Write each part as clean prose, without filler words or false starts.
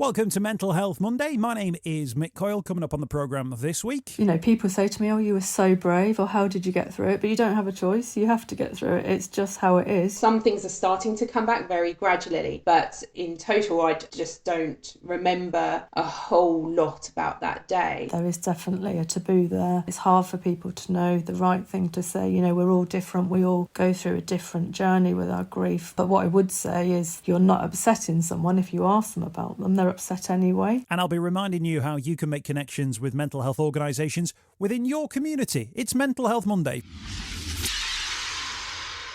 Welcome to Mental Health Monday. My name is Mick Coyle. Coming up on the programme this week. You know, people say to me, oh, you were so brave, or how did you get through it? But you don't have a choice. You have to get through it. It's just how it is. Some things are starting to come back very gradually, but in total, I just don't remember a whole lot about that day. There is definitely a taboo there. It's hard for people to know the right thing to say. You know, we're all different. We all go through a different journey with our grief. But what I would say is you're not upsetting someone if you ask them about them. They're upset anyway. And I'll be reminding you how you can make connections with mental health organisations within your community. It's Mental Health Monday.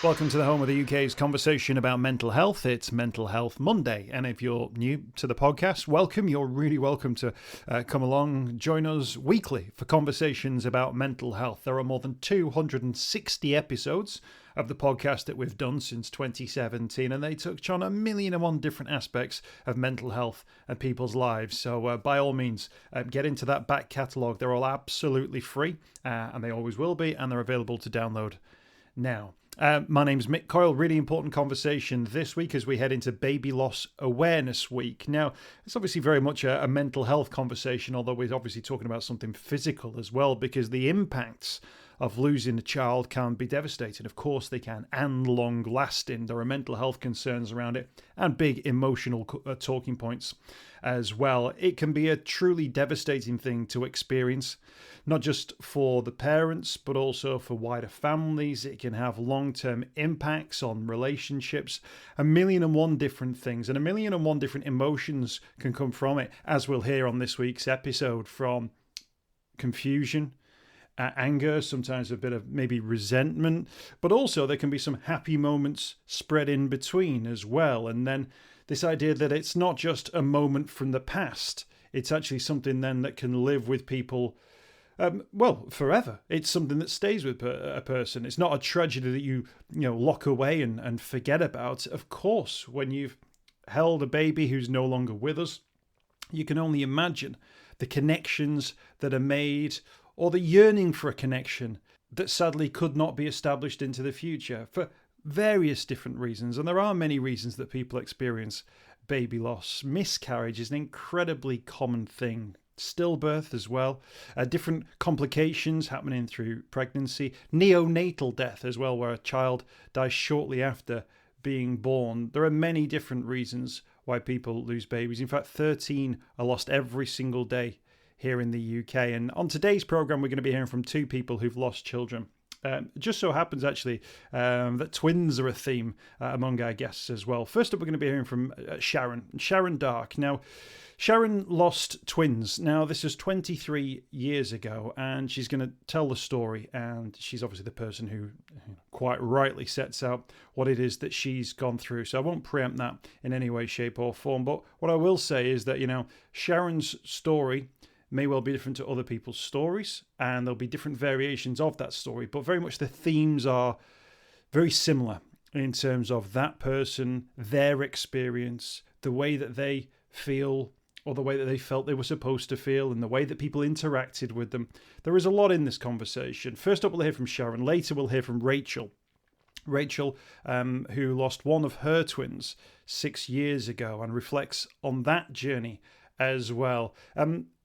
Welcome to the home of the UK's conversation about mental health. It's Mental Health Monday. And if you're new to the podcast, welcome. You're really welcome to come along, join us weekly for conversations about mental health. There are more than 260 episodes of the podcast that we've done since 2017, and they touch on 1,001 different aspects of mental health and people's lives. So by all means, get into that back catalogue. They're all absolutely free, and they always will be, and they're available to download now. My name's Mick Coyle. Really important conversation this week as we head into Baby Loss Awareness Week. Now, it's obviously very much a mental health conversation, although we're obviously talking about something physical as well, because the impacts of losing a child can be devastating. Of course they can, and long-lasting. There are mental health concerns around it and big emotional talking points as well. It can be a truly devastating thing to experience, not just for the parents, but also for wider families. It can have long-term impacts on relationships. 1,001 different things and 1,001 different emotions can come from it, as we'll hear on this week's episode, from confusion, anger, sometimes a bit of maybe resentment, but also there can be some happy moments spread in between as well. And then this idea that it's not just a moment from the past, it's actually something then that can live with people, forever. It's something that stays with a person. It's not a tragedy that you lock away and forget about. Of course, when you've held a baby who's no longer with us, you can only imagine the connections that are made, or the yearning for a connection that sadly could not be established into the future for various different reasons. And there are many reasons that people experience baby loss. Miscarriage is an incredibly common thing. Stillbirth as well. Different complications happening through pregnancy. Neonatal death as well, where a child dies shortly after being born. There are many different reasons why people lose babies. In fact, 13 are lost every single day here in the UK. And on today's programme, we're going to be hearing from two people who've lost children. It just so happens, actually, that twins are a theme among our guests as well. First up, we're going to be hearing from Sharon Darke. Now, Sharon lost twins. Now, this is 23 years ago, and she's going to tell the story, and she's obviously the person who quite rightly sets out what it is that she's gone through. So I won't preempt that in any way, shape, or form. But what I will say is that, Sharon's story may well be different to other people's stories, and there'll be different variations of that story, but very much the themes are very similar in terms of that person, their experience, the way that they feel, or the way that they felt they were supposed to feel, and the way that people interacted with them. There is a lot in this conversation. First up, we'll hear from Sharon. Later, we'll hear from Rachel. Rachel, who lost one of her twins 6 years ago, and reflects on that journey as well.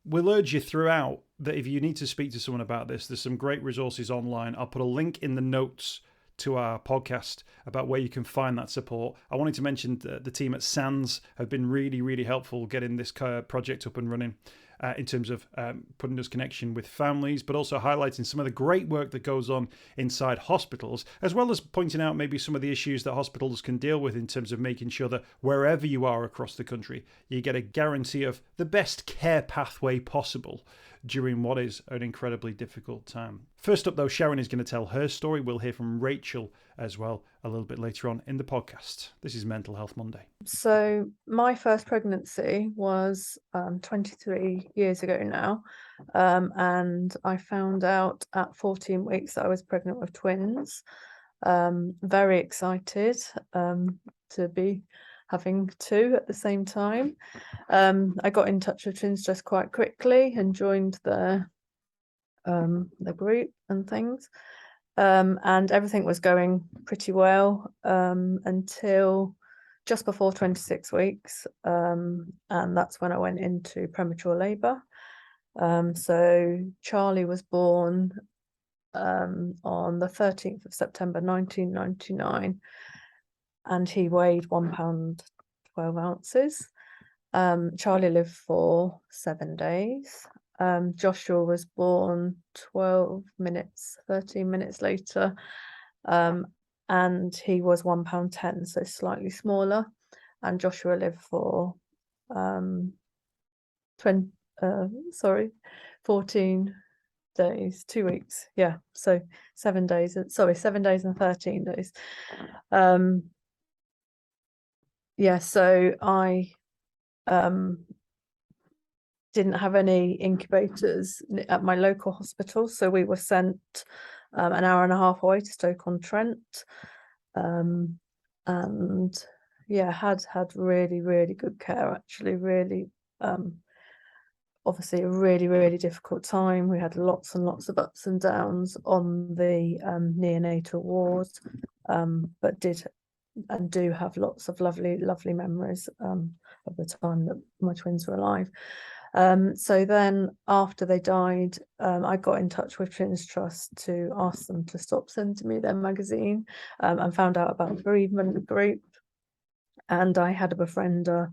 We'll urge you throughout that if you need to speak to someone about this, there's some great resources online. I'll put a link in the notes to our podcast about where you can find that support. I wanted to mention the team at SANS have been really, really helpful getting this project up and running in terms of putting us connection with families, but also highlighting some of the great work that goes on inside hospitals, as well as pointing out maybe some of the issues that hospitals can deal with in terms of making sure that wherever you are across the country, you get a guarantee of the best care pathway possible during what is an incredibly difficult time. First up, though, Sharon is going to tell her story. We'll hear from Rachel as well a little bit later on in the podcast. This is Mental Health Monday. So my first pregnancy was 23 years ago now, and I found out at 14 weeks that I was pregnant with twins. Very excited to be having two at the same time. I got in touch with Twins just quite quickly and joined the group and things. And everything was going pretty well until just before 26 weeks, and that's when I went into premature labour. So Charlie was born on the 13th of September 1999, and he weighed £1 12 ounces. Charlie lived for 7 days. Joshua was born 13 minutes later, and he was £1.10, so slightly smaller. And Joshua lived for 14 days, 2 weeks. Yeah, so 7 days. 7 days and 13 days. Yeah, so I didn't have any incubators at my local hospital, so we were sent an hour and a half away to Stoke-on-Trent, and yeah, had really, really good care, actually. Really, obviously a really, really difficult time. We had lots and lots of ups and downs on the neonatal ward, but did and do have lots of lovely memories of the time that my twins were alive. So then after they died, I got in touch with Twins Trust to ask them to stop sending me their magazine, and found out about the bereavement group. And I had a befriender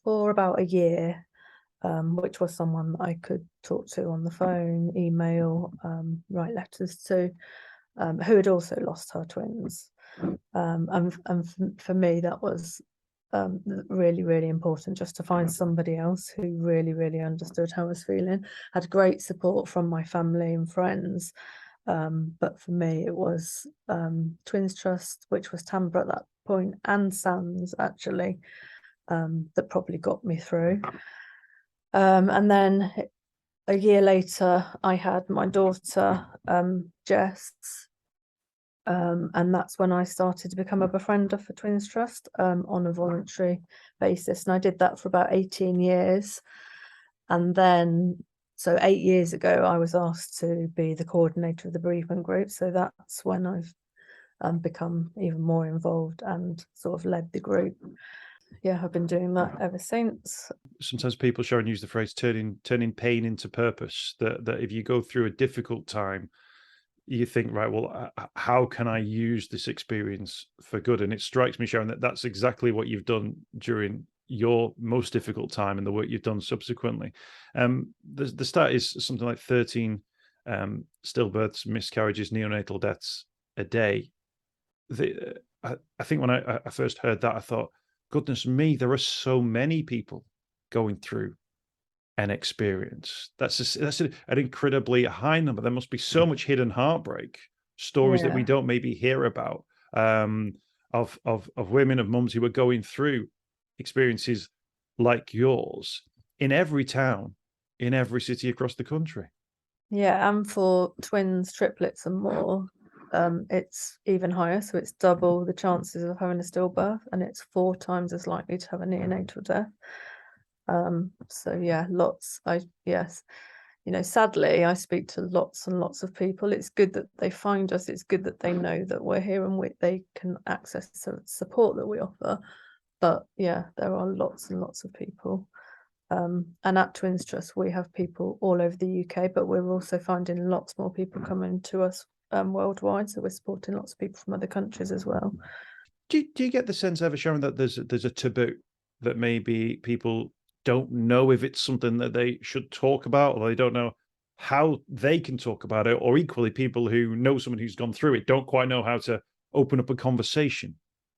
for about a year, which was someone that I could talk to on the phone, email, write letters to, who had also lost her twins. And for me, that was really, really important, just to find somebody else who really, really understood how I was feeling. Had great support from my family and friends, but for me it was Twins Trust, which was Tambra at that point, and SANS actually, that probably got me through. And then a year later I had my daughter, Jess, and that's when I started to become a befriender for Twins Trust, on a voluntary basis. And I did that for about 18 years. And then, so 8 years ago, I was asked to be the coordinator of the bereavement group. So that's when I've become even more involved and sort of led the group. Yeah, I've been doing that ever since. Sometimes people, Sharon, use the phrase turning pain into purpose, that if you go through a difficult time, you think, right, well, how can I use this experience for good? And it strikes me, Sharon, that that's exactly what you've done during your most difficult time and the work you've done subsequently. The stat is something like 13 stillbirths, miscarriages, neonatal deaths a day. I think when I first heard that, I thought, goodness me, there are so many people going through an experience. That's an incredibly high number. There must be so much hidden heartbreak, stories that we don't maybe hear about, of women, of mums who are going through experiences like yours in every town, in every city across the country. Yeah, and for twins, triplets and more, it's even higher. So it's double the chances of having a stillbirth, and it's 4 times as likely to have a neonatal death. So yeah, yes, sadly I speak to lots and lots of people. It's good that they find us, it's good that they know that we're here and they can access the support that we offer. But yeah, there are lots and lots of people, and at Twins Trust we have people all over the UK, but we're also finding lots more people coming to us worldwide, so we're supporting lots of people from other countries as well. Do you get the sense ever, Sharon, that there's a taboo, that maybe people don't know if it's something that they should talk about, or they don't know how they can talk about it, or equally people who know someone who's gone through it don't quite know how to open up a conversation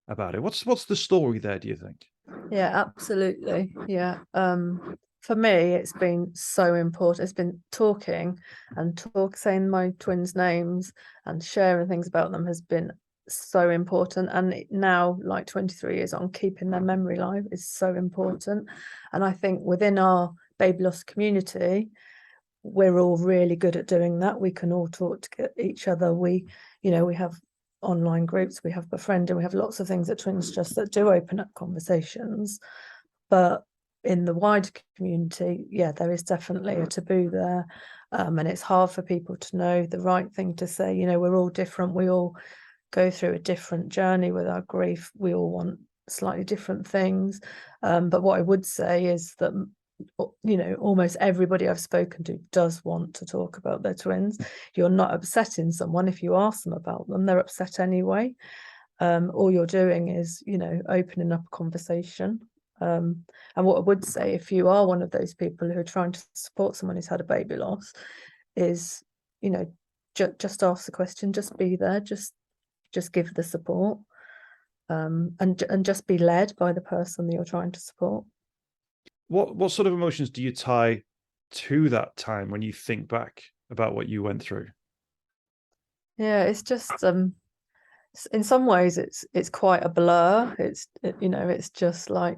about it? What's the story there, do you think? Yeah, absolutely. Yeah. For me, it's been so important. It's been talking and saying my twins' names and sharing things about them has been so important. And now, like 23 years on, keeping their memory alive is so important. And I think within our baby loss community, we're all really good at doing that. We can all talk to each other. We have online groups, we have befriending, we have lots of things at Twins Trust that do open up conversations. But in the wider community, yeah, there is definitely a taboo there, and it's hard for people to know the right thing to say. We're all different, we all go through a different journey with our grief. We all want slightly different things. But what I would say is that, you know, almost everybody I've spoken to does want to talk about their twins. You're not upsetting someone if you ask them about them. They're upset anyway. All you're doing is, you know, opening up a conversation. And what I would say, if you are one of those people who are trying to support someone who's had a baby loss, is, you know, just ask the question, just be there, just give the support, and just be led by the person that you're trying to support. What sort of emotions do you tie to that time when you think back about what you went through? Yeah, it's just in some ways it's quite a blur. You know, it's just like,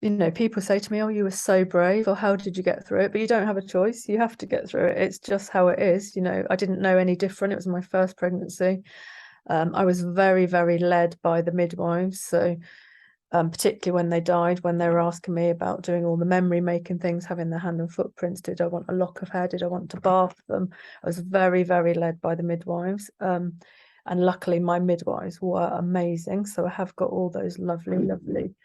you know, people say to me, oh, you were so brave, or how did you get through it? But you don't have a choice. You have to get through it. It's just how it is. You know, I didn't know any different. It was my first pregnancy. I was very, very led by the midwives. So particularly when they died, when they were asking me about doing all the memory making things, having their hand and footprints, did I want a lock of hair? Did I want to bath them? I was very, very led by the midwives. And luckily my midwives were amazing. So I have got all those lovely, lovely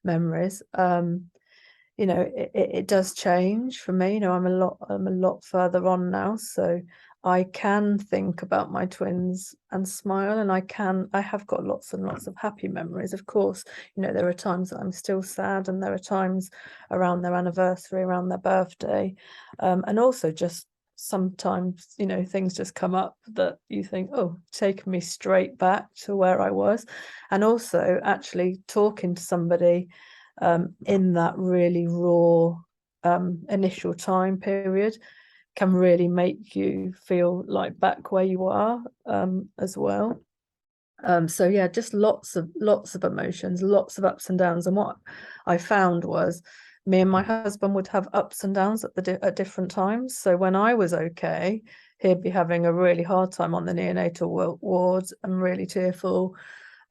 memories. You know, it does change for me. You know, I'm a lot further on now. So I can think about my twins and smile, and I have got lots and lots of happy memories. Of course, you know, there are times that I'm still sad, and there are times around their anniversary, around their birthday, and also just sometimes, you know, things just come up that you think, oh, taking me straight back to where I was. And also actually talking to somebody in that really raw initial time period can really make you feel like back where you are as well. So yeah, just lots of emotions, lots of ups and downs. And what I found was me and my husband would have ups and downs at different times. So when I was okay, he'd be having a really hard time on the neonatal wards and really tearful.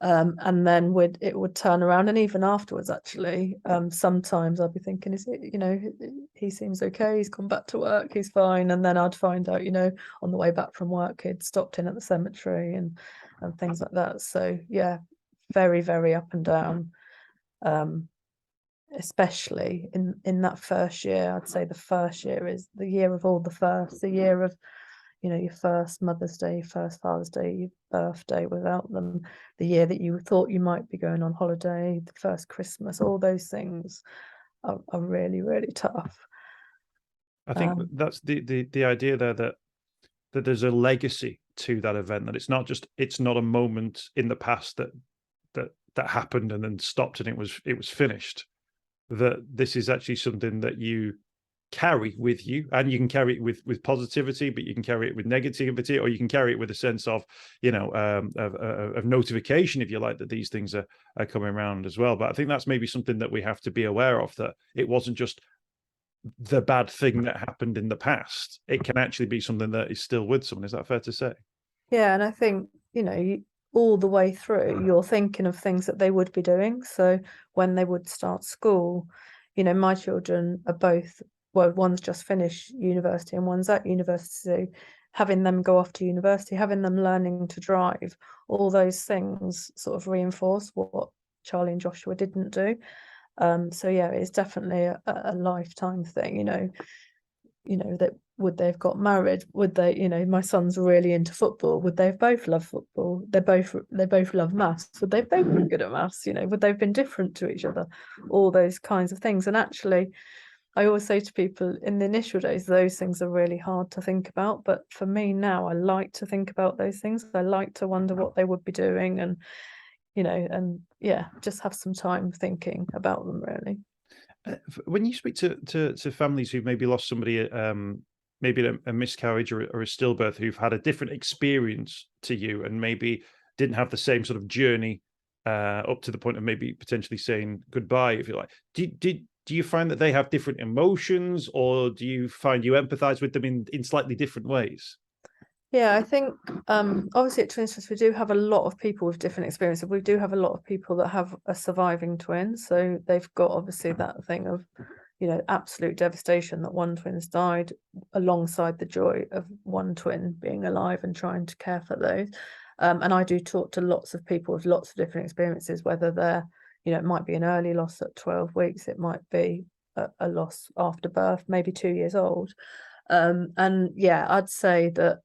And then it would turn around, and even afterwards, actually, sometimes I'd be thinking, is it, you know, he seems okay, he's gone back to work, he's fine. And then I'd find out, you know, on the way back from work, he'd stopped in at the cemetery and things like that. So yeah, very, very up and down. Especially in that first year. I'd say the first year is the year of all the firsts, the year of, you know, your first Mother's Day, your first Father's Day, your birthday without them, the year that you thought you might be going on holiday, the first Christmas, all those things are really, really tough. I think that's the idea there, that there's a legacy to that event, that it's not a moment in the past that happened and then stopped and it was finished. That this is actually something that you carry with you, and you can carry it with positivity, but you can carry it with negativity, or you can carry it with a sense of, you know, of notification, if you like, that these things are coming around as well. But I think that's maybe something that we have to be aware of, that it wasn't just the bad thing that happened in the past. It can actually be something that is still with someone. Is that fair to say? Yeah, and I think, you know, all the way through, you're thinking of things that they would be doing. So when they would start school, you know, my children are both, well, one's just finished university and one's at university. So having them go off to university, having them learning to drive, all those things sort of reinforce what Charlie and Joshua didn't do. So yeah, it's definitely a lifetime thing, you know, that would they have got married? Would they, you know, my son's really into football. Would they have both loved football? They both love maths. Would they both be good at maths? You know, would they have been different to each other? All those kinds of things. And actually, I always say to people, in the initial days, those things are really hard to think about. But for me now, I like to think about those things. I like to wonder what they would be doing, and, you know, and yeah, just have some time thinking about them, really. When you speak to families who've maybe lost somebody, maybe a miscarriage or a stillbirth, who've had a different experience to you, and maybe didn't have the same sort of journey up to the point of maybe potentially saying goodbye, if you like, do you find that they have different emotions, or do you find you empathize with them in slightly different ways? Yeah, I think obviously at Twins Trust we do have a lot of people with different experiences. We do have a lot of people that have a surviving twin, so they've got obviously that thing of, you know, absolute devastation that one twin's died, alongside the joy of one twin being alive and trying to care for those. And I do talk to lots of people with lots of different experiences, whether they're, it might be an early loss at 12 weeks, it might be a loss after birth, maybe 2 years old. And yeah, I'd say that,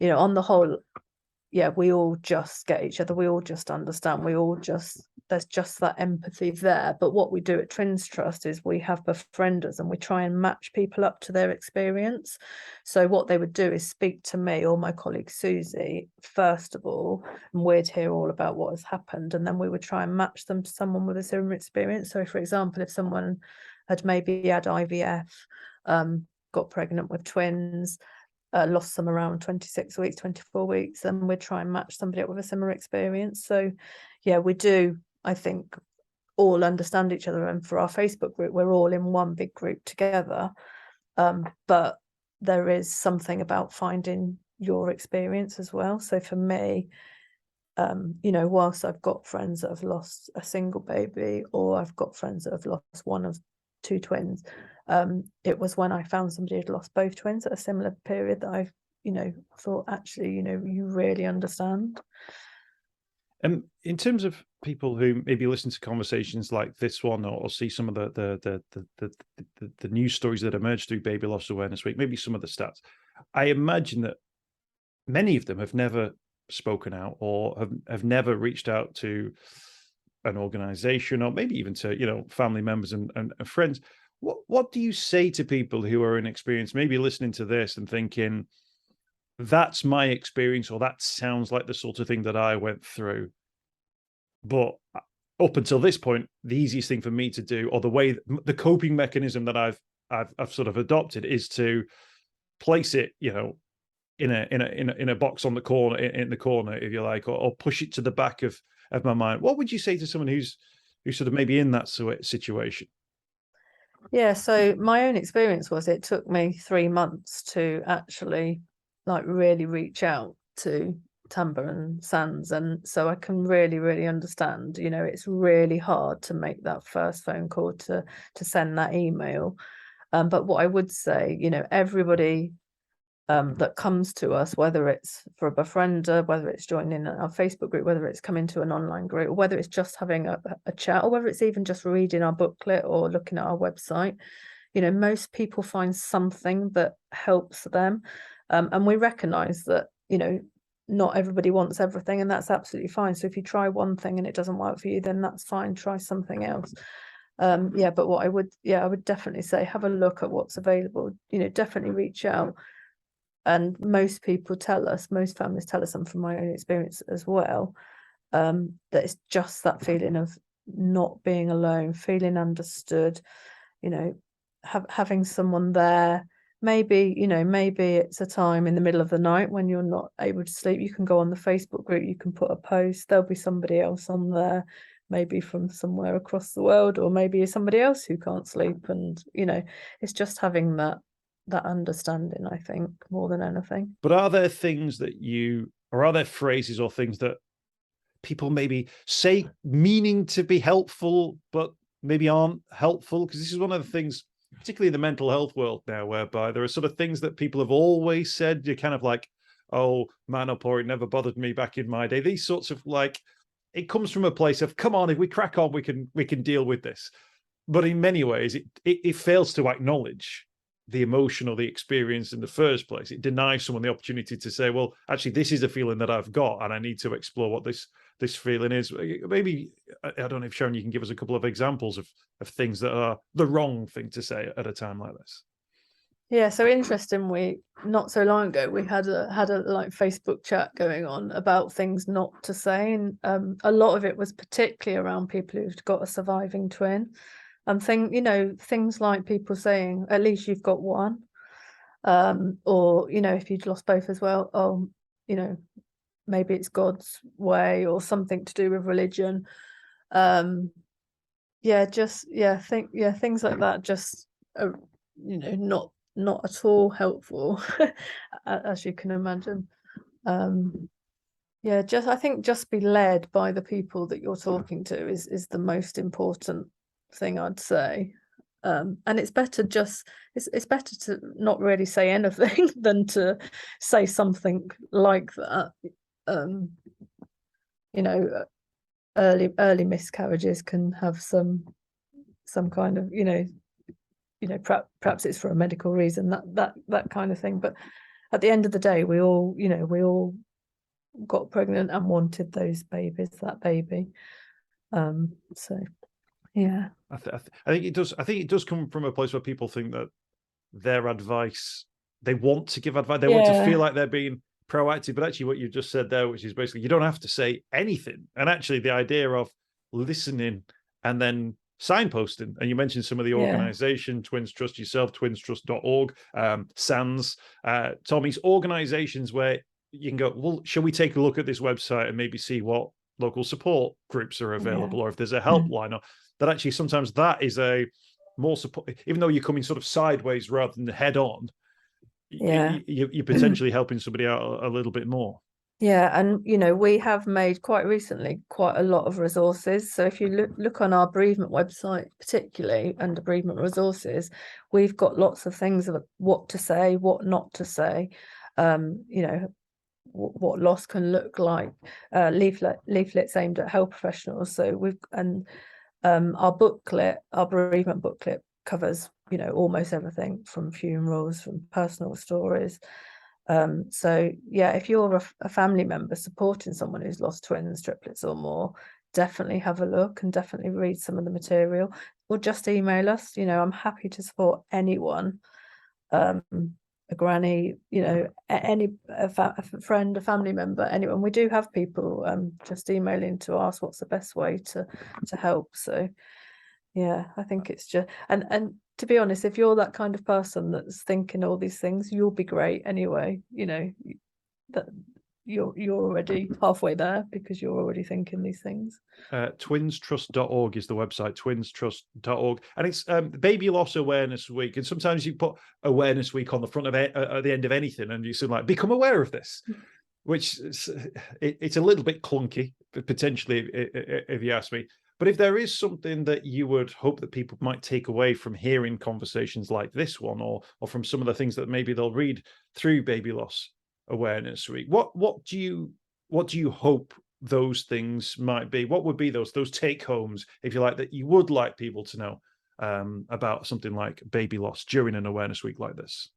on the whole, yeah, we all just get each other. We all just understand. There's just that empathy there. But what we do at Twins Trust is we have befrienders and we try and match people up to their experience. So what they would do is speak to me or my colleague Susie, first of all, and we'd hear all about what has happened. And then we would try and match them to someone with a similar experience. So for example, if someone had maybe had IVF, got pregnant with twins, lost them around 26 weeks, 24 weeks, and we'd try and match somebody up with a similar experience. So yeah, we do, I think, all understand each other. And for our Facebook group, we're all in one big group together. But there is something about finding your experience as well. So for me, whilst I've got friends that have lost a single baby, or I've got friends that have lost one of two twins, it was when I found somebody who'd lost both twins at a similar period that I, thought, actually, you really understand. And in terms of people who maybe listen to conversations like this one, or see some of the news stories that emerge through Baby Loss Awareness Week, maybe some of the stats, I imagine that many of them have never spoken out, or have never reached out to an organization, or maybe even to family members and friends. What do you say to people who are inexperienced, maybe listening to this and thinking, that's my experience, or that sounds like the sort of thing that I went through, but up until this point, the easiest thing for me to do, or the coping mechanism that I've sort of adopted, is to place it, in a box on the corner, in the corner, if you like, or push it to the back of my mind. What would you say to someone who's sort of maybe in that situation? Yeah, so my own experience was, it took me 3 months to actually really reach out to Tamba and Sans, and so I can really, really understand. It's really hard to make that first phone call, to send that email. But what I would say, everybody that comes to us, whether it's for a befriender, whether it's joining our Facebook group, whether it's coming to an online group, or whether it's just having a chat, or whether it's even just reading our booklet or looking at our website, most people find something that helps them. And we recognize that, not everybody wants everything, and that's absolutely fine. So if you try one thing and it doesn't work for you, then that's fine, try something else. But what I would definitely say, have a look at what's available, definitely reach out. And most families tell us, and from my own experience as well, that it's just that feeling of not being alone, feeling understood, having someone there. Maybe it's a time in the middle of the night when you're not able to sleep. You can go on the Facebook group, you can put a post, there'll be somebody else on there, maybe from somewhere across the world, or maybe somebody else who can't sleep. And it's just having that understanding, I think, more than anything. But are there things or are there phrases or things that people maybe say meaning to be helpful, but maybe aren't helpful? Because this is one of the things, particularly in the mental health world now, whereby there are sort of things that people have always said. You're kind of like, oh, man up, or it never bothered me back in my day. These sorts of, it comes from a place of, come on, if we crack on, we can deal with this. But in many ways, it fails to acknowledge the emotion or the experience in the first place. It denies someone the opportunity to say, well, actually, this is a feeling that I've got, and I need to explore what this feeling is. Maybe, I don't know if, Sharon, you can give us a couple of examples of things that are the wrong thing to say at a time like this. Yeah, so interestingly, not so long ago, we had a Facebook chat going on about things not to say, and a lot of it was particularly around people who've got a surviving twin. And things like people saying, at least you've got one, or if you'd lost both as well, oh, maybe it's God's way, or something to do with religion. Things like that, just not at all helpful, as you can imagine. I think just be led by the people that you're talking to is the most important thing, I'd say. And it's better to not really say anything than to say something like that. you know, early miscarriages can have some kind of, perhaps it's for a medical reason, that kind of thing. But at the end of the day, we all got pregnant and wanted that baby. So yeah. I think it does. I think it does come from a place where people think that their advice, they want to give advice, they want to feel like they're being proactive. But actually, what you just said there, which is basically you don't have to say anything. And actually, the idea of listening and then signposting, and you mentioned some of the organization, Twins Trust yourself, twinstrust.org, SANS, Tommy's organizations where you can go, well, shall we take a look at this website and maybe see what local support groups are available, or if there's a helpline, or that actually sometimes that is a more support, even though you're coming sort of sideways rather than head on. You're potentially helping somebody out a little bit more. Yeah, and we have made quite recently quite a lot of resources. So if you look on our bereavement website, particularly under bereavement resources, we've got lots of things about what to say, what not to say, what loss can look like, leaflets aimed at health professionals. So our bereavement booklet covers almost everything from funerals, from personal stories. So yeah, if you're a family member supporting someone who's lost twins, triplets or more, definitely have a look and definitely read some of the material, or just email us. I'm happy to support anyone, a granny, a friend, a family member, anyone. We do have people just emailing to ask what's the best way to help. So yeah, I think it's just, and to be honest, if you're that kind of person that's thinking all these things, you'll be great anyway. That you're already halfway there because you're already thinking these things. Twinstrust.org is the website, twinstrust.org, and it's Baby Loss Awareness Week. And sometimes you put Awareness Week on the front of it at the end of anything, and you say like, become aware of this, which it's a little bit clunky, potentially, if you ask me. But if there is something that you would hope that people might take away from hearing conversations like this one, or from some of the things that maybe they'll read through Baby Loss Awareness Week, what do you hope those things might be? What would be those take homes, if you like, that you would like people to know about something like baby loss during an awareness week like this?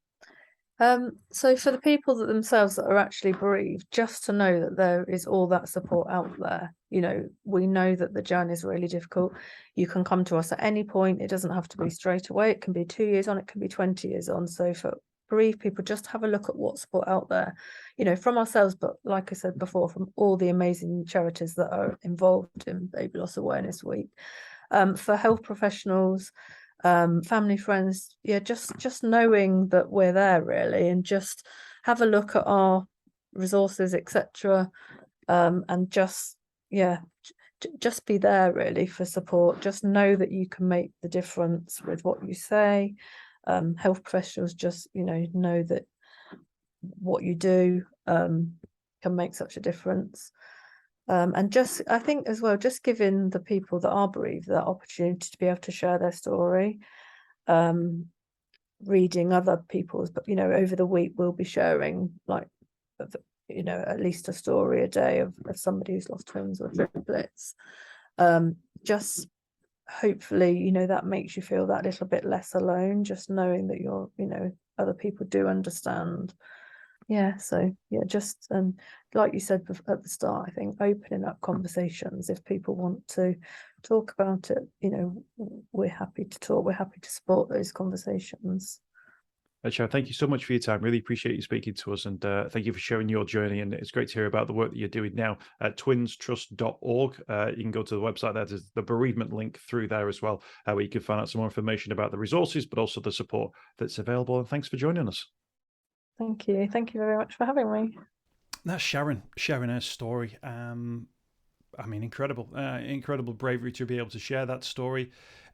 So for the people that themselves that are actually bereaved, just to know that there is all that support out there. We know that the journey is really difficult. You can come to us at any point. It doesn't have to be straight away. It can be 2 years on, it can be 20 years on. So for bereaved people, just have a look at what's support out there, from ourselves, but like I said before, from all the amazing charities that are involved in Baby Loss Awareness Week. For health professionals, family, friends, just knowing that we're there really, and just have a look at our resources, etc., and just be there really for support. Just know that you can make the difference with what you say. Health professionals, just know that what you do can make such a difference. And just, I think as well, just giving the people that are bereaved that opportunity to be able to share their story, reading other people's, but over the week we'll be sharing at least a story a day of somebody who's lost twins or triplets. Just hopefully, that makes you feel that little bit less alone, just knowing that you're, other people do understand. So just like you said at the start, I think opening up conversations, if people want to talk about it, we're happy to talk, we're happy to support those conversations. Sharon, thank you so much for your time. Really appreciate you speaking to us, and thank you for sharing your journey. And it's great to hear about the work that you're doing now at twinstrust.org. You can go to the website. There's the bereavement link through there as well, where you can find out some more information about the resources, but also the support that's available. And thanks for joining us. Thank you. Thank you very much for having me. That's Sharon sharing her story. Incredible bravery to be able to share that story.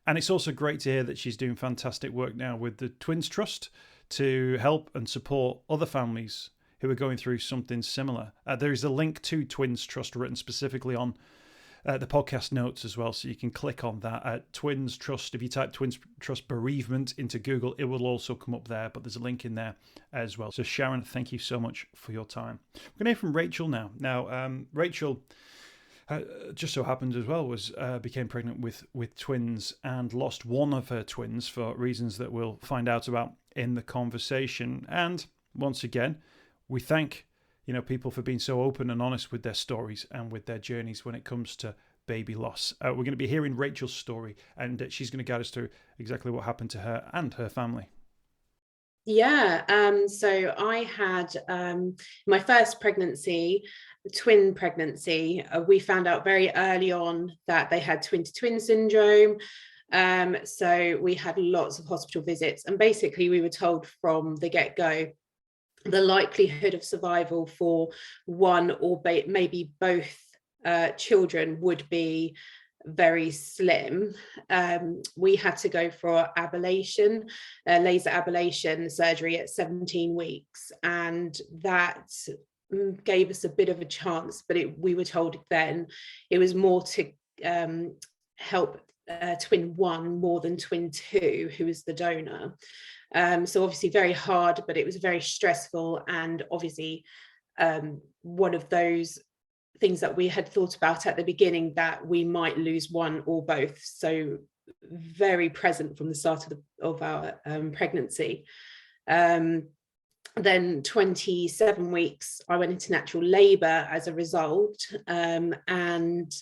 And it's also great to hear that she's doing fantastic work now with the Twins Trust to help and support other families who are going through something similar. There is a link to Twins Trust written specifically on the podcast notes as well, so you can click on that at Twins Trust. If you type Twins Trust bereavement into Google, it will also come up there, but there's a link in there as well. So Sharon, thank you so much for your time. We're going to hear from Rachel now. Now, Rachel, just so happened as well, became pregnant with twins and lost one of her twins for reasons that we'll find out about in the conversation. And once again, we thank people for being so open and honest with their stories and with their journeys when it comes to baby loss. We're going to be hearing Rachel's story, and she's going to guide us through exactly what happened to her and her family. Yeah, so I had my first pregnancy, twin pregnancy. We found out very early on that they had twin-to-twin syndrome. So we had lots of hospital visits, and basically we were told from the get-go the likelihood of survival for one or maybe both children would be very slim. We had to go for ablation, laser ablation surgery at 17 weeks, and that gave us a bit of a chance, but we were told then it was more to help twin one more than twin two, who is the donor. So obviously very hard, but it was very stressful, and obviously one of those things that we had thought about at the beginning, that we might lose one or both. So very present from the start of our pregnancy. Then 27 weeks, I went into natural labour as a result. And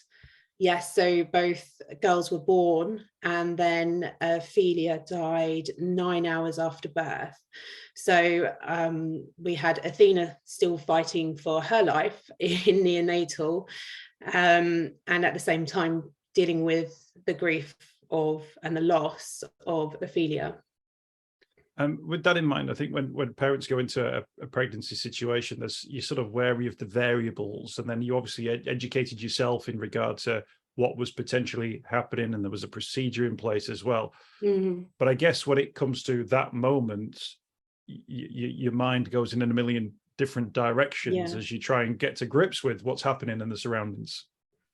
yes, so both girls were born, and then Ophelia died 9 hours after birth. So we had Athena still fighting for her life in neonatal, and at the same time dealing with the grief and the loss of Ophelia. With that in mind, I think when parents go into a pregnancy situation, you're sort of wary of the variables, and then you obviously educated yourself in regard to what was potentially happening, and there was a procedure in place as well. Mm-hmm. But I guess when it comes to that moment, your mind goes in a million different directions as you try and get to grips with what's happening in the surroundings.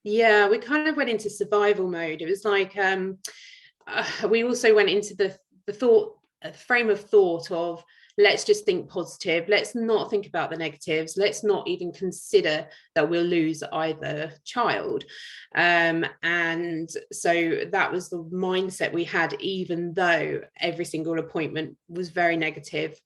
Yeah, we kind of went into survival mode. It was like we also went into the frame of thought of, let's just think positive. Let's not think about the negatives. Let's not even consider that we'll lose either child. And so that was the mindset we had, even though every single appointment was very negative.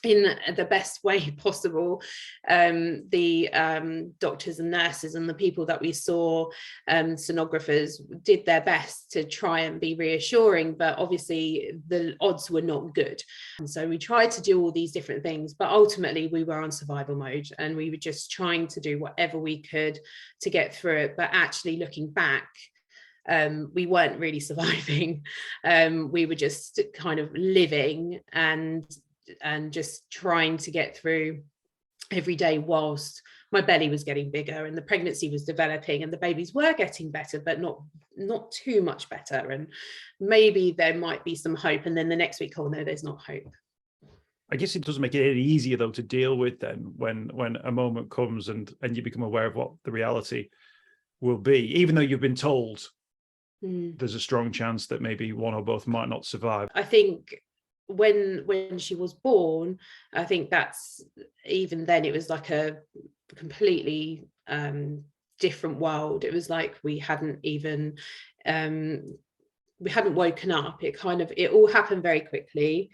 In the best way possible. The doctors and nurses and the people that we saw, sonographers, did their best to try and be reassuring, but obviously the odds were not good. And so we tried to do all these different things, but ultimately we were on survival mode, and we were just trying to do whatever we could to get through it. But actually looking back, we weren't really surviving. We were just kind of living and just trying to get through every day whilst my belly was getting bigger and the pregnancy was developing and the babies were getting better, but not too much better. And maybe there might be some hope. And then the next week, oh no, there's not hope. I guess it doesn't make it any easier though to deal with then when a moment comes and you become aware of what the reality will be, even though you've been told there's a strong chance that maybe one or both might not survive. I think when she was born, I think that's, even then it was like a completely different world. It was like we hadn't even woken up. It all happened very quickly.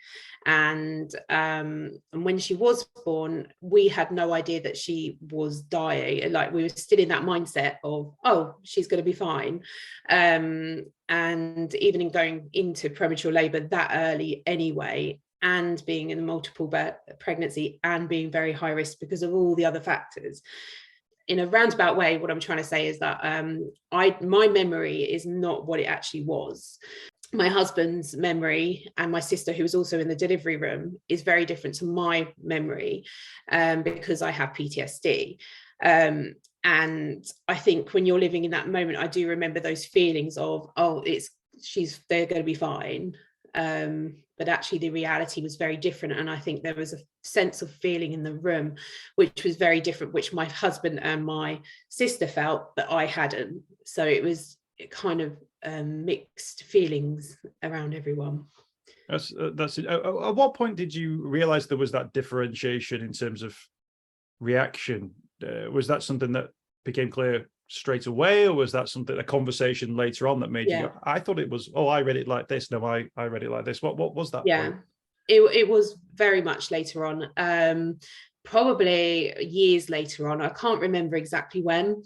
And when she was born, we had no idea that she was dying. Like, we were still in that mindset of, oh, she's going to be fine. And even in going into premature labor that early anyway, and being in a multiple pregnancy and being very high risk because of all the other factors. In a roundabout way, what I'm trying to say is that my memory is not what it actually was. My husband's memory, and my sister, who was also in the delivery room, is very different to my memory because I have PTSD. And I think when you're living in that moment, I do remember those feelings of, oh, they're going to be fine. but actually the reality was very different. And I think there was a sense of feeling in the room which was very different, which my husband and my sister felt, but I hadn't. So it was kind of mixed feelings around everyone. That's it. At what point did you realize there was that differentiation in terms of reaction? Was that something that became clear straight away, or was that something, a conversation later on that made you go, I thought it was, I read it like this, no, I read it like this? What was that point? It was very much later on, probably years later on. I can't remember exactly when,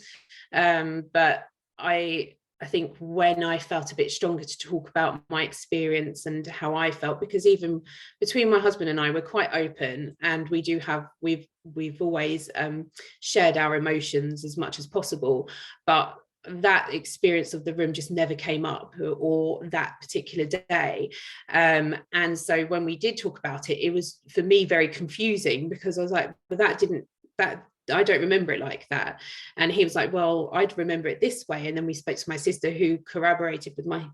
but I think when I felt a bit stronger to talk about my experience and how I felt, because even between my husband and I, we're quite open, and we've always shared our emotions as much as possible, but that experience of the room just never came up, or that particular day. And so when we did talk about it, it was for me very confusing, because I was like, well, I don't remember it like that. And he was like, well, I'd remember it this way. And then we spoke to my sister, who corroborated with my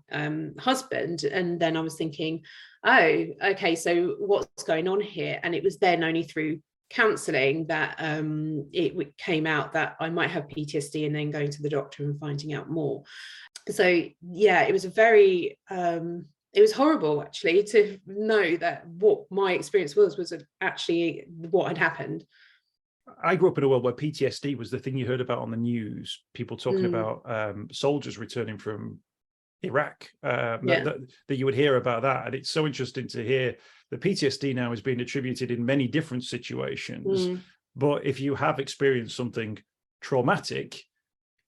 husband. And then I was thinking, oh, okay, so what's going on here? And it was then only through counselling that it came out that I might have PTSD, and then going to the doctor and finding out more. So yeah, it was it was horrible, actually, to know that what my experience was actually what had happened. I grew up in a world where PTSD was the thing you heard about on the news, people talking about soldiers returning from Iraq, that you would hear about that. And it's so interesting to hear that PTSD now is being attributed in many different situations. But if you have experienced something traumatic,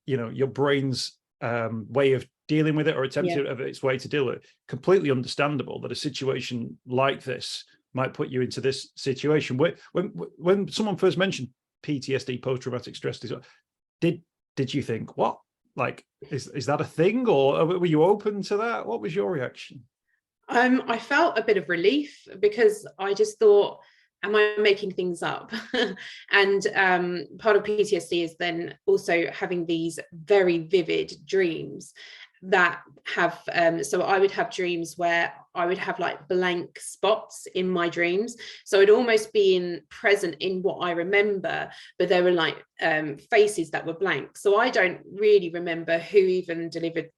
your brain's way of dealing with it, or attempting of its way to deal with it, completely understandable that a situation like this might put you into this situation. When someone first mentioned PTSD, post-traumatic stress disorder, did you think, what? Like, is that a thing, or were you open to that? What was your reaction? I felt a bit of relief, because I just thought, am I making things up? And part of PTSD is then also having these very vivid dreams that have so I would have dreams where I would have like blank spots in my dreams, so it'd almost be present in what I remember, but there were like faces that were blank, so I don't really remember who even delivered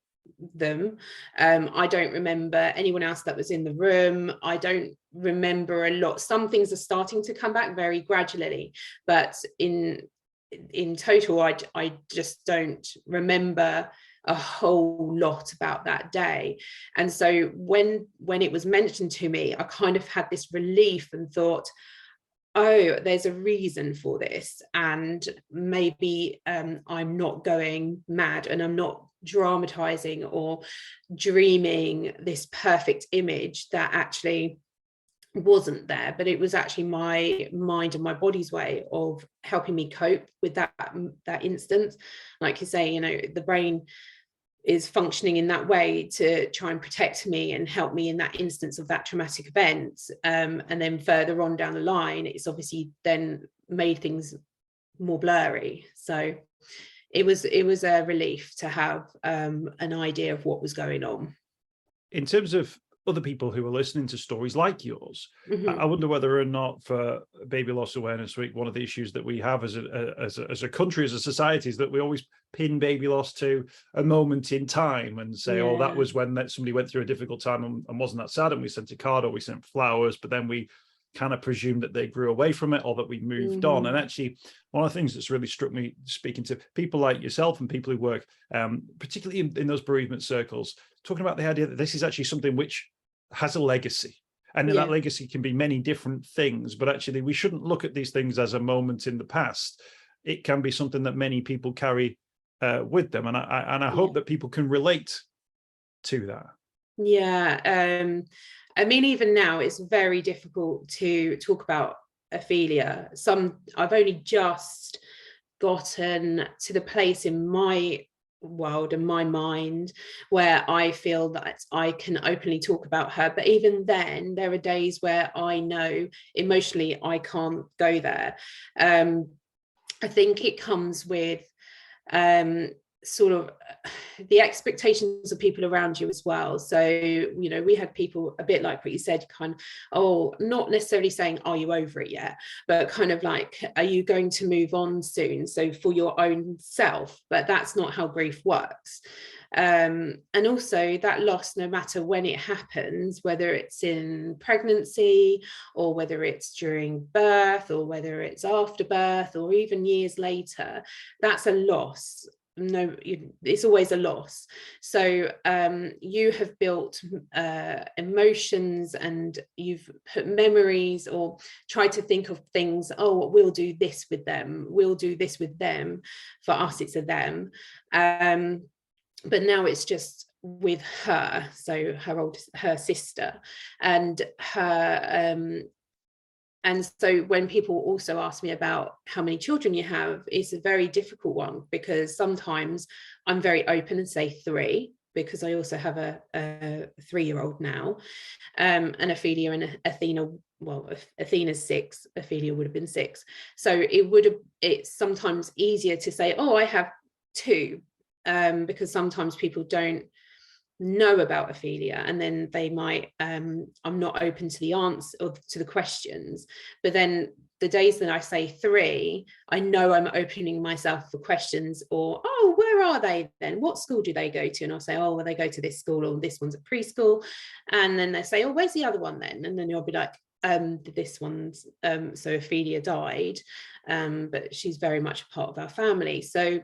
them. I don't remember anyone else that was in the room. I don't remember a lot. Some things are starting to come back very gradually, but in total I just don't remember a whole lot about that day. And so when it was mentioned to me, I kind of had this relief and thought, oh, there's a reason for this, and maybe I'm not going mad, and I'm not dramatizing or dreaming this perfect image that actually wasn't there, but it was actually my mind and my body's way of helping me cope with that instance. Like you say, the brain is functioning in that way to try and protect me and help me in that instance of that traumatic event. And then further on down the line, it's obviously then made things more blurry. So it was a relief to have an idea of what was going on. In terms of other people who are listening to stories like yours, I wonder whether or not, for Baby Loss Awareness Week, one of the issues that we have as a country, as a society, is that we always pin baby loss to a moment in time and say, oh, that was when somebody went through a difficult time and wasn't that sad, and we sent a card or we sent flowers, but then we kind of presume that they grew away from it, or that we moved on. And actually, one of the things that's really struck me, speaking to people like yourself and people who work, particularly in those bereavement circles, talking about the idea that this is actually something which has a legacy, and that legacy can be many different things, but actually we shouldn't look at these things as a moment in the past. It can be something that many people carry with them, and I hope that people can relate to that. I mean, even now it's very difficult to talk about Ophelia. I've only just gotten to the place in my world and my mind where I feel that I can openly talk about her, but even then there are days where I know emotionally I can't go there. I think it comes with sort of the expectations of people around you as well. So, you know, we had people a bit like what you said, kind of, oh, not necessarily saying, are you over it yet? But kind of like, are you going to move on soon? So for your own self, but that's not how grief works. And also that loss, no matter when it happens, whether it's in pregnancy or whether it's during birth or whether it's after birth or even years later, that's a loss. No, it's always a loss. So you have built emotions, and you've put memories or tried to think of things. Oh, we'll do this with them, we'll do this with them. For us, it's a them. But now it's just with her, so her sister, and her and so when people also ask me about how many children you have, it's a very difficult one, because sometimes I'm very open and say 3, because I also have a 3-year-old now, and Ophelia and Athena. Well, Athena's 6, Ophelia would have been 6. So it's sometimes easier to say, oh, I have 2, because sometimes people don't know about Ophelia, and then they might I'm not open to the answer or to the questions. But then the days that I say 3, I know I'm opening myself for questions, or oh, where are they then, what school do they go to? And I'll say, oh, well, they go to this school, or this one's a preschool. And then they say, oh, where's the other one then? And then you'll be like, this one's so Ophelia died, but she's very much a part of our family. So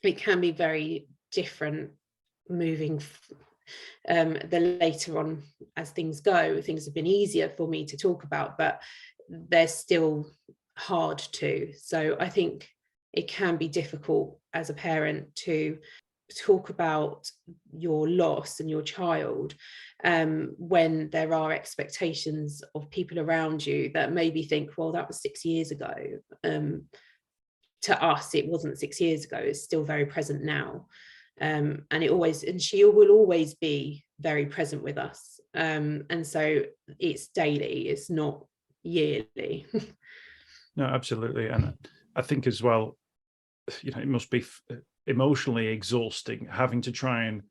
it can be very different moving the later on as things go. Things have been easier for me to talk about, but they're still hard too. So I think it can be difficult as a parent to talk about your loss and your child when there are expectations of people around you that maybe think, well, that was 6 years ago. To us, it wasn't 6 years ago, it's still very present now. And she will always be very present with us, and so it's daily, it's not yearly. No, absolutely. And I think as well, you know, it must be emotionally exhausting having to try and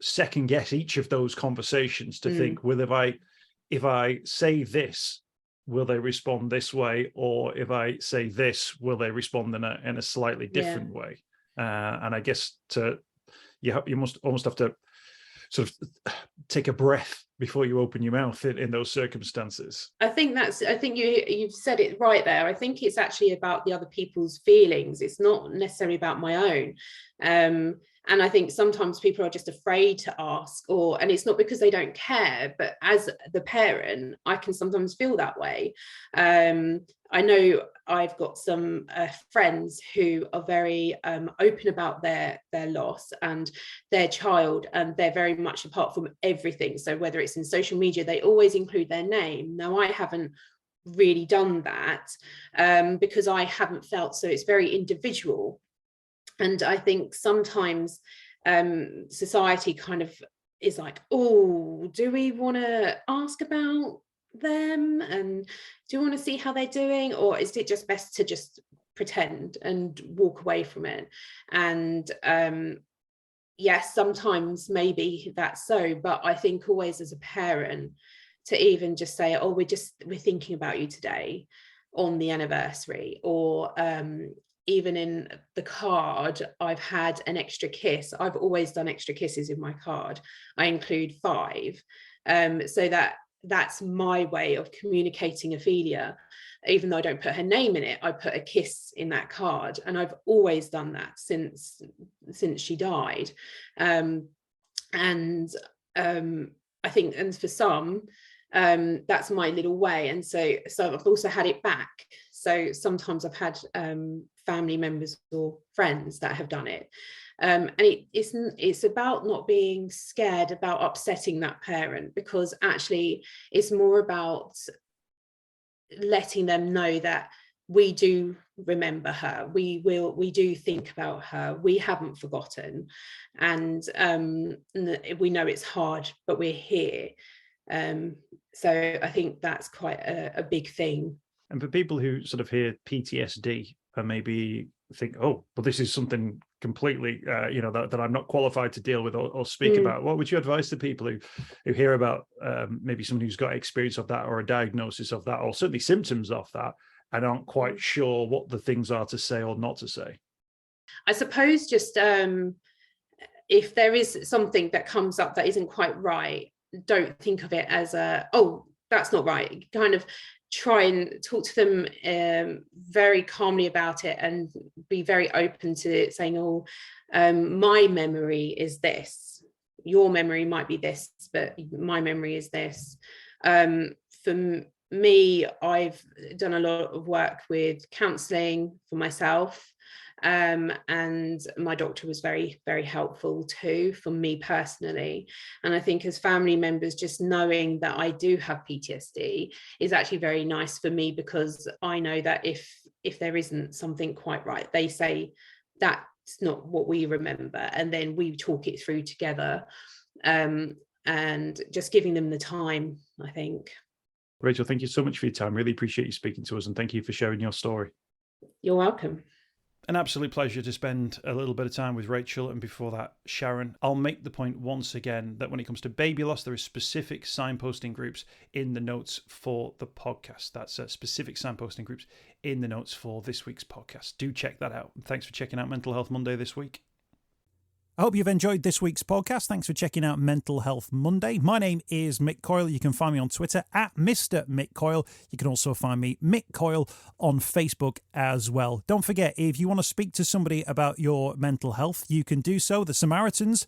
second guess each of those conversations to think, well, if I say this, will they respond this way, or if I say this, will they respond in a slightly different way? And I guess you must almost have to sort of take a breath before you open your mouth in those circumstances. I think you've said it right there. I think it's actually about the other people's feelings. It's not necessarily about my own. And I think sometimes people are just afraid to ask, and it's not because they don't care, but as the parent, I can sometimes feel that way. I know I've got some friends who are very open about their loss and their child, and they're very much apart from everything. So whether it's in social media, they always include their name. Now, I haven't really done that because I haven't felt so. It's very individual. And I think sometimes society kind of is like, oh, do we want to ask about them, and do you want to see how they're doing, or is it just best to just pretend and walk away from it? And yes, sometimes maybe that's so, but I think always as a parent to even just say, oh, we're thinking about you today on the anniversary, or even in the card, I've had an extra kiss. I've always done extra kisses in my card. I include 5, so that's my way of communicating Ophelia. Even though I don't put her name in it, I put a kiss in that card, and I've always done that since she died. And I think, and for some, that's my little way. And so I've also had it back. So sometimes I've had family members or friends that have done it. And it's about not being scared about upsetting that parent, because actually it's more about letting them know that we do remember her, we do think about her, we haven't forgotten, and we know it's hard, but we're here. So I think that's quite a big thing. And for people who sort of hear PTSD and maybe think, oh, but this is something completely, that I'm not qualified to deal with or speak about. What would you advise to people who hear about maybe someone who's got experience of that or a diagnosis of that, or certainly symptoms of that, and aren't quite sure what the things are to say or not to say? I suppose just if there is something that comes up that isn't quite right, don't think of it as oh, that's not right. Kind of try and talk to them very calmly about it, and be very open to it, saying, oh, my memory is this. Your memory might be this, but my memory is this. For me, I've done a lot of work with counselling for myself. And my doctor was very, very helpful too for me personally. And I think as family members, just knowing that I do have PTSD is actually very nice for me, because I know that if there isn't something quite right, they say that's not what we remember, and then we talk it through together, and just giving them the time, I think. Rachel, thank you so much for your time. Really appreciate you speaking to us, and thank you for sharing your story. You're welcome. An absolute pleasure to spend a little bit of time with Rachel, and before that, Sharon. I'll make the point once again that when it comes to baby loss, there are specific signposting groups in the notes for the podcast. That's specific signposting groups in the notes for this week's podcast. Do check that out. Thanks for checking out Mental Health Monday this week. I hope you've enjoyed this week's podcast. Thanks for checking out Mental Health Monday. My name is Mick Coyle. You can find me on Twitter at Mr. Mick Coyle. You can also find me, Mick Coyle, on Facebook as well. Don't forget, if you want to speak to somebody about your mental health, you can do so. The Samaritans,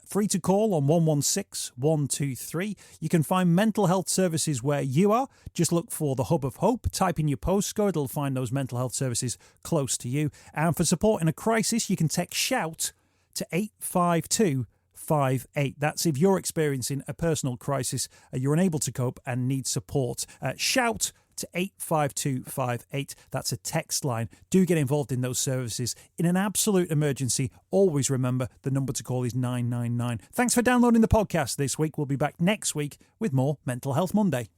free to call on 116 123. You can find mental health services where you are. Just look for the Hub of Hope. Type in your postcode. It'll find those mental health services close to you. And for support in a crisis, you can text SHOUT to 85258. That's if you're experiencing a personal crisis, you're unable to cope and need support. Shout to 85258. That's a text line. Do get involved in those services. In an absolute emergency, always remember the number to call is 999. Thanks for downloading the podcast this week. We'll be back next week with more Mental Health Monday.